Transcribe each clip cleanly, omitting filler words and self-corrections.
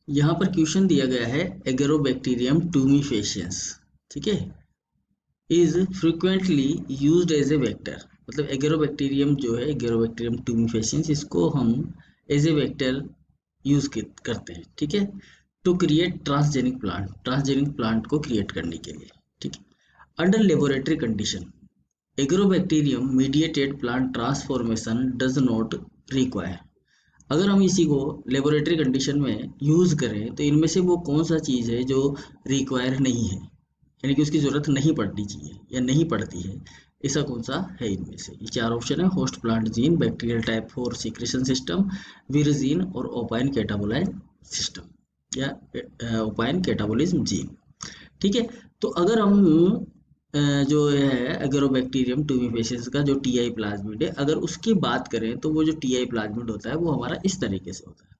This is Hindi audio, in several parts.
यहाँ पर क्वेश्चन दिया गया है एगेरोबैक्टीरियम टूमीफेशियंस, ठीक है, is frequently used as a vector. मतलब एगेरोबैक्टीरियम जो है, एगेरोबैक्टीरियम टूमीफेशियंस, इसको हम एज ए वेक्टर यूज करते हैं, ठीक है, टू क्रिएट ट्रांसजेनिक प्लांट को क्रिएट करने के लिए, ठीक है। Under laboratory condition agrobacterium mediated plant transformation does not require. अगर हम इसी को लेबोरेटरी कंडीशन में यूज़ करें तो इनमें से वो कौन सा चीज़ है जो रिक्वायर नहीं है, यानी कि उसकी ज़रूरत नहीं पड़नी चाहिए या नहीं पड़ती है, ऐसा कौन सा है इनमें से? ये चार ऑप्शन है: host plant gene, bacterial type 4 secretion system, vir gene और ओपाइन कैटाबोलाइज सिस्टम या ओपाइन कैटाबोलिज्म जीन, ठीक है। तो अगर हम जो है एगेरोबैक्टीरियम टूमीफेसिस का जो टीआई प्लाज्मिड है, अगर उसकी बात करें तो वो जो टीआई प्लाज्मिड होता है वो हमारा इस तरीके से होता है,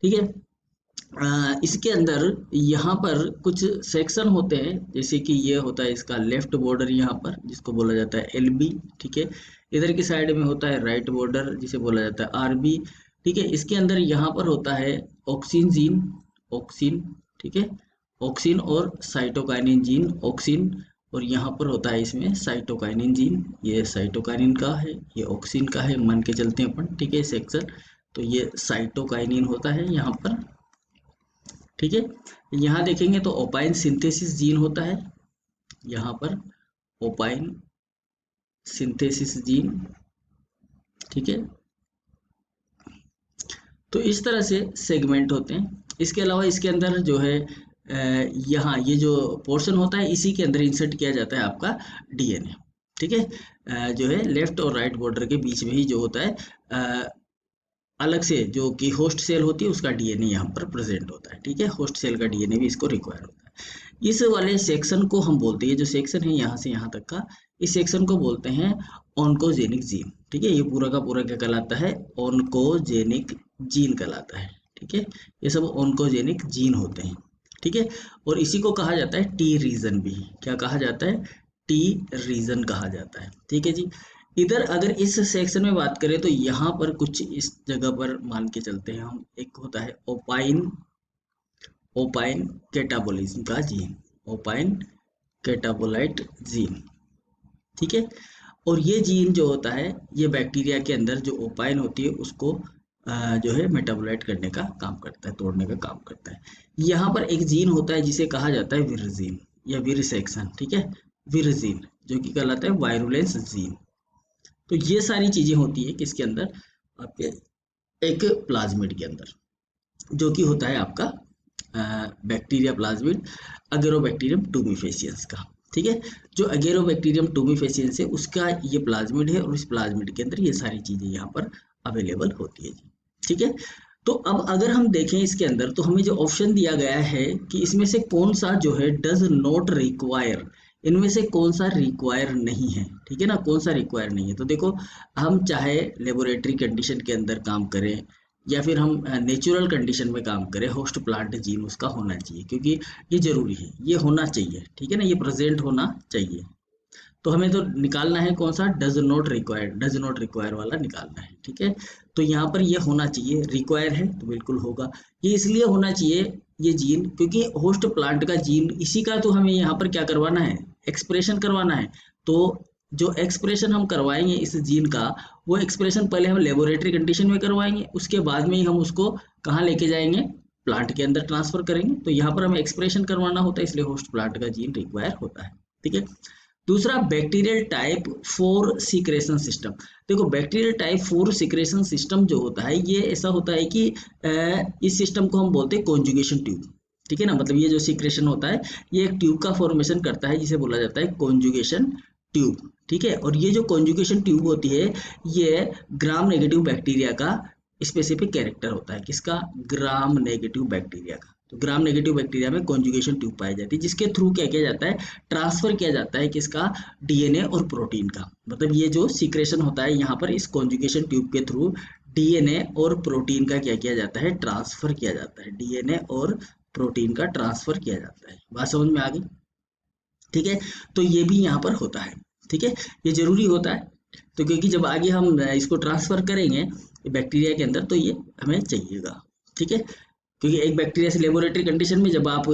ठीक है। इसके अंदर यहाँ पर कुछ सेक्शन होते हैं, जैसे कि ये होता है इसका लेफ्ट बॉर्डर यहाँ पर जिसको बोला जाता है एलबी, ठीक है। इधर की साइड में होता है राइट बॉर्डर जिसे बोला जाता है आरबी, ठीक है। इसके अंदर यहाँ पर होता है ऑक्सिन जीन, ऑक्सिन, ठीक है, ऑक्सिन और साइटोकाइनिन जीन, ऑक्सिन, और यहाँ पर होता है इसमें साइटोकाइनिन जीन, ये साइटोकाइनिन का है, ये ऑक्सिन का है, मान के चलते हैं अपन, ठीक है, सेक्शन। तो ये साइटोकाइनिन होता है यहाँ पर, ठीक है। यहाँ देखेंगे तो ओपाइन सिंथेसिस जीन होता है यहाँ पर, ओपाइन सिंथेसिस जीन, ठीक है। तो इस तरह से सेगमेंट होते हैं। इसके अलावा इसके अंदर जो है यहाँ ये जो पोर्शन होता है इसी के अंदर इंसर्ट किया जाता है आपका डीएनए, ठीक है। जो है लेफ्ट और राइट बॉर्डर के बीच में ही जो होता है अलग से जो कि होस्ट सेल होती है उसका डीएनए यहाँ पर प्रेजेंट होता है, ठीक है। होस्ट सेल का डीएनए भी इसको रिक्वायर होता है। इस वाले सेक्शन को हम बोलते हैं, जो सेक्शन है यहाँ से यहाँ तक का, इस सेक्शन को बोलते हैं ऑन्कोजेनिक जीन, ठीक है। ये पूरा का पूरा क्या कहलाता है? ऑन्कोजेनिक जीन कहलाता है, ठीक है। ये सब ऑन्कोजेनिक जीन होते हैं, ठीक है। और इसी को कहा जाता है टी रीजन भी। क्या कहा जाता है? टी रीजन कहा जाता है, ठीक है जी। इधर अगर इस सेक्शन में बात करें तो यहाँ पर कुछ इस जगह पर मान के चलते हैं हम, एक होता है ओपाइन, ओपाइन कैटाबोलिज्म का जीन, ओपाइन कैटाबोलाइट जीन, ठीक है। और ये जीन जो होता है ये बैक्टीरिया के अंदर जो ओपाइन होती है उसको जो है मेटाबोलाइट करने का काम करता है, तोड़ने का काम करता है। यहाँ पर एक जीन होता है जिसे कहा जाता है विरजीन या विर सेक्शन, ठीक है, विरजीन, जो कि कहलाता है वायरुलेंस जीन। तो ये सारी चीजें होती है किसके अंदर? आपके एक प्लाज्मिड के अंदर, जो कि होता है आपका बैक्टीरिया प्लाज्मिड अगेरोबैक्टीरियम टूमीफेसियंस का, ठीक है। जो अगेरोबैक्टीरियम टूमीफेसियंस है उसका ये प्लाज्मिड है और इस प्लाज्मिड के अंदर ये सारी चीजें यहाँ पर अवेलेबल होती है जी, ठीक है। तो अब अगर हम देखें इसके अंदर तो हमें जो ऑप्शन दिया गया है कि इसमें से कौन सा जो है डज नॉट रिक्वायर, इनमें से कौन सा रिक्वायर नहीं है, ठीक है ना, कौन सा रिक्वायर नहीं है। तो देखो, हम चाहे लेबोरेटरी कंडीशन के अंदर काम करें या फिर हम नेचुरल कंडीशन में काम करें, होस्ट प्लांट जीन उसका होना चाहिए, क्योंकि ये जरूरी है, ये होना चाहिए, ठीक है ना, ये प्रेजेंट होना चाहिए। तो हमें तो निकालना है कौन सा? डज नॉट रिक्वायर वाला निकालना है, ठीक है। तो यहाँ पर ये होना चाहिए, रिक्वायर है तो बिल्कुल होगा। ये इसलिए होना चाहिए ये जीन क्योंकि होस्ट प्लांट का जीन, इसी का तो हमें यहाँ पर क्या करवाना है? एक्सप्रेशन करवाना है। तो जो एक्सप्रेशन हम करवाएंगे इस जीन का, वो एक्सप्रेशन पहले हम लेबोरेटरी कंडीशन में करवाएंगे, उसके बाद में ही हम उसको कहाँ लेके जाएंगे? प्लांट के अंदर ट्रांसफर करेंगे। तो यहाँ पर हमें एक्सप्रेशन करवाना होता है, इसलिए होस्ट प्लांट का जीन रिक्वायर होता है, ठीक है। दूसरा, बैक्टीरियल टाइप 4 सीक्रेशन सिस्टम। देखो, बैक्टीरियल टाइप 4 सीक्रेशन सिस्टम जो होता है ये ऐसा होता है कि इस सिस्टम को हम बोलते हैं कॉन्जुगेशन ट्यूब, ठीक है ना। मतलब ये जो सीक्रेशन होता है ये एक ट्यूब का फॉर्मेशन करता है जिसे बोला जाता है कॉन्जुगेशन ट्यूब, ठीक है। और ये जो कॉन्जुगेशन ट्यूब होती है ये ग्राम नेगेटिव बैक्टीरिया का स्पेसिफिक कैरेक्टर होता है। किसका? ग्राम नेगेटिव बैक्टीरिया का। तो ग्राम नेगेटिव बैक्टीरिया में कॉन्जुगेशन ट्यूब पाई जाती है जिसके थ्रू क्या किया जाता है? ट्रांसफर किया जाता है किसका? डीएनए और प्रोटीन का। मतलब ये जो सीक्रेशन होता है यहाँ पर इस कॉन्जुगेशन ट्यूब के थ्रू डीएनए और प्रोटीन का क्या किया जाता है? ट्रांसफर किया जाता है। डीएनए और प्रोटीन का ट्रांसफर किया जाता है। बात समझ में आ गई? ठीक है। तो ये भी यहाँ पर होता है, ठीक है, ये जरूरी होता है। तो क्योंकि जब आगे हम इसको ट्रांसफर करेंगे बैक्टीरिया के अंदर तो ये हमें चाहिएगा, ठीक है। क्योंकि एक बैक्टीरिया से लेबोरेटरी कंडीशन में जब आप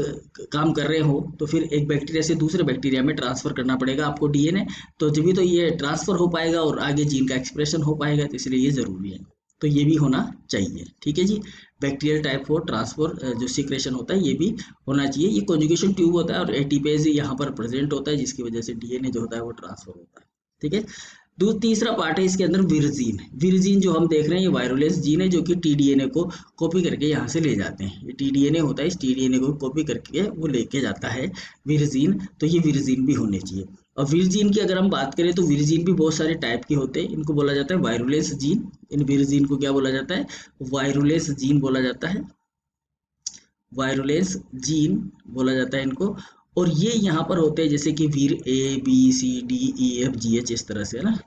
काम कर रहे हो तो फिर एक बैक्टीरिया से दूसरे बैक्टीरिया में ट्रांसफर करना पड़ेगा आपको डीएनए, तो जब भी तो ये ट्रांसफर हो पाएगा और आगे जीन का एक्सप्रेशन हो पाएगा, तो इसलिए ये जरूरी है। तो ये भी होना चाहिए, ठीक है जी। बैक्टीरियल टाइप 4 ट्रांसफोर जो सीक्रेशन होता है ये भी होना चाहिए। ये कॉन्जुगेशन ट्यूब होता है और एटीपेज यहाँ पर प्रेजेंट होता है, जिसकी वजह से डीएनए जो होता है वो ट्रांसफर होता है, ठीक है। तीसरा पार्ट है इसके अंदर विरजीन। विरजीन जो हम देख रहे हैं ये वायरोलेस जीन है, जो कि टीडीएनए को कॉपी करके यहाँ से ले जाते हैं। ये टीडीएनए होता है, इस टीडीएनए को कॉपी करके वो लेके जाता है विरजीन, तो ये विरजीन भी होने चाहिए। और विरजीन की अगर हम बात करें तो विरजीन भी बहुत सारे टाइप के होते हैं, इनको बोला जाता है वायरोलेस जीन। इन विरजीन को क्या बोला जाता है? वायरोलेस जीन बोला जाता है, वायरोलेस जीन बोला जाता है इनको। और ये यहाँ पर होते हैं जैसे कि वीर ABCDEFGH, इस तरह से है ना,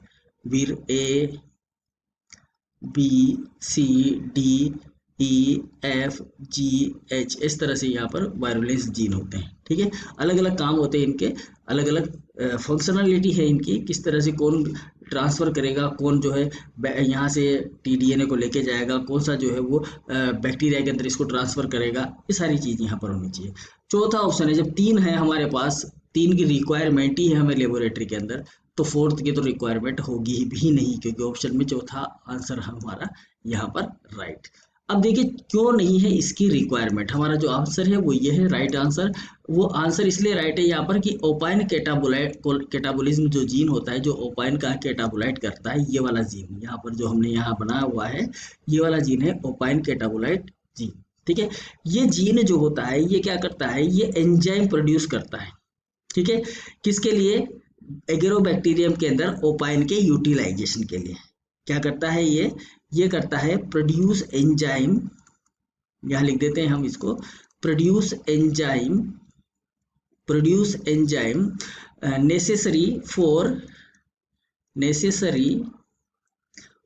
वीर ABCDEFGH, इस तरह से यहाँ पर वायरोलेस जीन होते हैं, ठीक है। अलग अलग काम होते हैं इनके, अलग अलग फंक्शनलिटी है इनकी, किस तरह से कौन ट्रांसफर करेगा, कौन जो है यहाँ से टीडीएनए को लेके जाएगा, कौन सा जो है वो बैक्टीरिया के अंदर इसको ट्रांसफर करेगा, ये सारी चीज़ यहाँ पर होनी चाहिए। चौथा ऑप्शन है, जब 3 है हमारे पास, 3 की रिक्वायरमेंट ही है हमें लेबोरेटरी के अंदर, तो 4th की तो रिक्वायरमेंट होगी भी नहीं, क्योंकि ऑप्शन में चौथा आंसर हमारा यहाँ पर राइट। अब देखिए क्यों नहीं है इसकी रिक्वायरमेंट, हमारा जो आंसर है वो ये है राइट आंसर। वो आंसर इसलिए राइट है यहाँ पर कि ओपाइन कैटाबोलिज्म जो जीन होता है, जो ओपाइन का कैटाबोलाइट करता है, ये वाला जीन यहाँ पर जो हमने यहाँ बनाया हुआ है, ये वाला जीन है ओपाइन कैटाबोलाइट जीन, ठीक है। ये जीन जो होता है ये क्या करता है, ये एंजाइम प्रोड्यूस करता है, ठीक है। किसके लिए? एगेरोबैक्टीरियम के अंदर ओपाइन के यूटिलाइजेशन के लिए क्या करता है ये करता है प्रोड्यूस एंजाइम, यहाँ लिख देते हैं हम इसको, produce enzyme necessary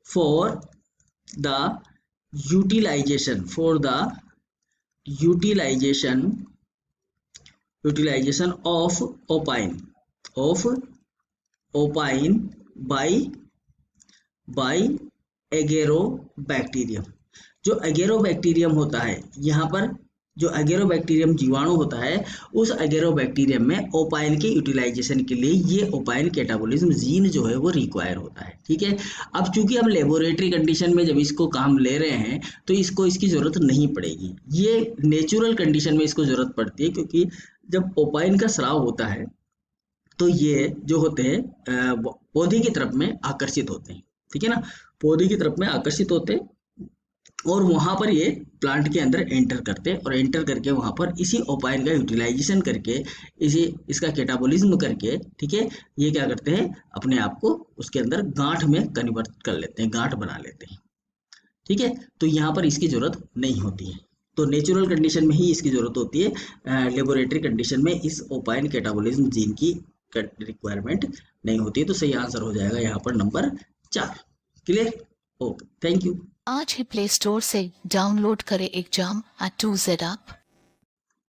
for the utilization of opine by Agrobacterium. जो एगेरोबैक्टीरियम होता है, यहाँ पर जो एगेरोबैक्टीरियम जीवाणु होता है, उस एगेरोबैक्टीरियम में ओपाइन के यूटिलाइजेशन के लिए ये ओपाइन कैटाबोलिज्म जीन जो है वो रिक्वायर होता है, ठीक है। अब चूंकि हम लेबोरेटरी कंडीशन में जब इसको काम ले रहे हैं तो इसको इसकी जरूरत नहीं पड़ेगी, ये नेचुरल कंडीशन में इसको जरूरत पड़ती है, क्योंकि जब ओपाइन का स्राव होता है तो ये जो होते हैं पौधे की तरफ में आकर्षित होते हैं, ठीक है ना, पौधे की तरफ में आकर्षित होते हैं और वहां पर ये प्लांट के अंदर एंटर करते हैं, और एंटर करके वहां पर इसी ओपाइन का यूटिलाइजेशन करके इसका कैटाबोलिज्म करके, ठीक है, ये क्या करते हैं, अपने आप को उसके अंदर गांठ में कन्वर्ट कर लेते हैं, गांठ बना लेते हैं, ठीक है। तो यहाँ पर इसकी जरूरत नहीं होती है, तो नेचुरल कंडीशन में ही इसकी जरूरत होती है, लेबोरेटरी कंडीशन में इस ओपाइन कैटाबोलिज्म जीन की रिक्वायरमेंट नहीं होती है। तो सही आंसर हो जाएगा यहाँ पर number 4। Clear? Okay, thank you. आज ही प्ले स्टोर से डाउनलोड करें एग्जाम@2Z ऐप।